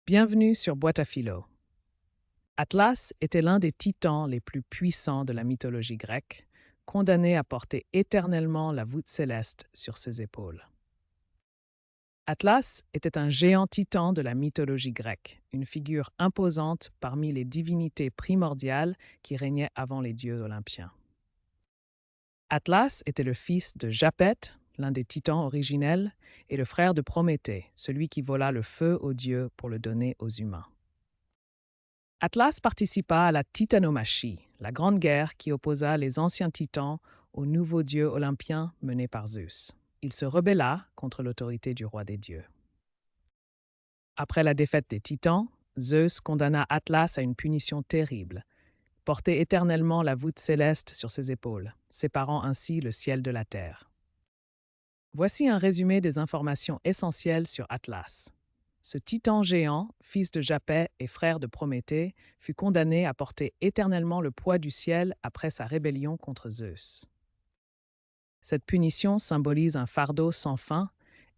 Bienvenue sur Boîte à Philo. Atlas était l'un des titans les plus puissants de la mythologie grecque, condamné à porter éternellement la voûte céleste sur ses épaules. Atlas était un géant titan de la mythologie grecque, une figure imposante parmi les divinités primordiales qui régnaient avant les dieux olympiens. Atlas était le fils de Japet, l'un des titans originels, et le frère de Prométhée, celui qui vola le feu aux dieux pour le donner aux humains. Atlas participa à la titanomachie, la grande guerre qui opposa les anciens titans aux nouveaux dieux olympiens menés par Zeus. Il se rebella contre l'autorité du roi des dieux. Après la défaite des titans, Zeus condamna Atlas à une punition terrible, porter éternellement la voûte céleste sur ses épaules, séparant ainsi le ciel de la terre. Voici un résumé des informations essentielles sur Atlas. Ce titan géant, fils de Japet et frère de Prométhée, fut condamné à porter éternellement le poids du ciel après sa rébellion contre Zeus. Cette punition symbolise un fardeau sans fin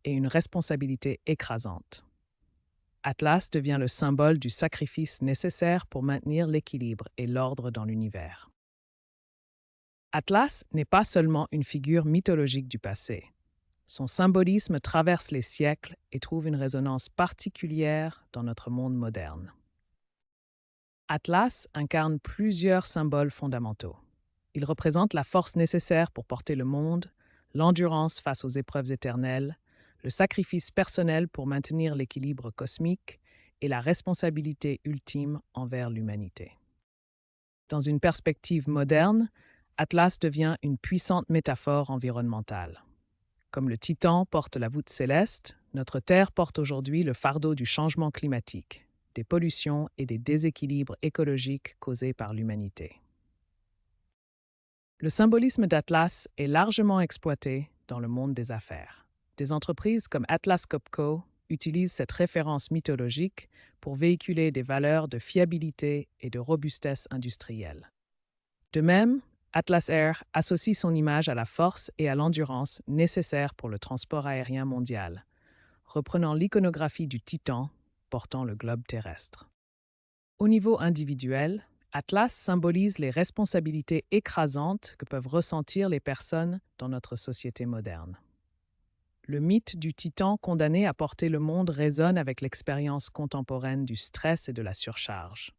et une responsabilité écrasante. Atlas devient le symbole du sacrifice nécessaire pour maintenir l'équilibre et l'ordre dans l'univers. Atlas n'est pas seulement une figure mythologique du passé. Son symbolisme traverse les siècles et trouve une résonance particulière dans notre monde moderne. Atlas incarne plusieurs symboles fondamentaux. Il représente la force nécessaire pour porter le monde, l'endurance face aux épreuves éternelles, le sacrifice personnel pour maintenir l'équilibre cosmique et la responsabilité ultime envers l'humanité. Dans une perspective moderne, Atlas devient une puissante métaphore environnementale. Comme le Titan porte la voûte céleste, notre Terre porte aujourd'hui le fardeau du changement climatique, des pollutions et des déséquilibres écologiques causés par l'humanité. Le symbolisme d'Atlas est largement exploité dans le monde des affaires. Des entreprises comme Atlas Copco utilisent cette référence mythologique pour véhiculer des valeurs de fiabilité et de robustesse industrielle. De même, Atlas Air associe son image à la force et à l'endurance nécessaires pour le transport aérien mondial, reprenant l'iconographie du Titan portant le globe terrestre. Au niveau individuel, Atlas symbolise les responsabilités écrasantes que peuvent ressentir les personnes dans notre société moderne. Le mythe du Titan condamné à porter le monde résonne avec l'expérience contemporaine du stress et de la surcharge.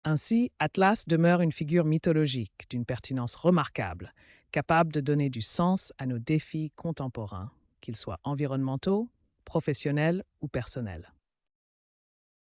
Ainsi, Atlas demeure une figure mythologique d'une pertinence remarquable, capable de donner du sens à nos défis contemporains, qu'ils soient environnementaux, professionnels ou personnels.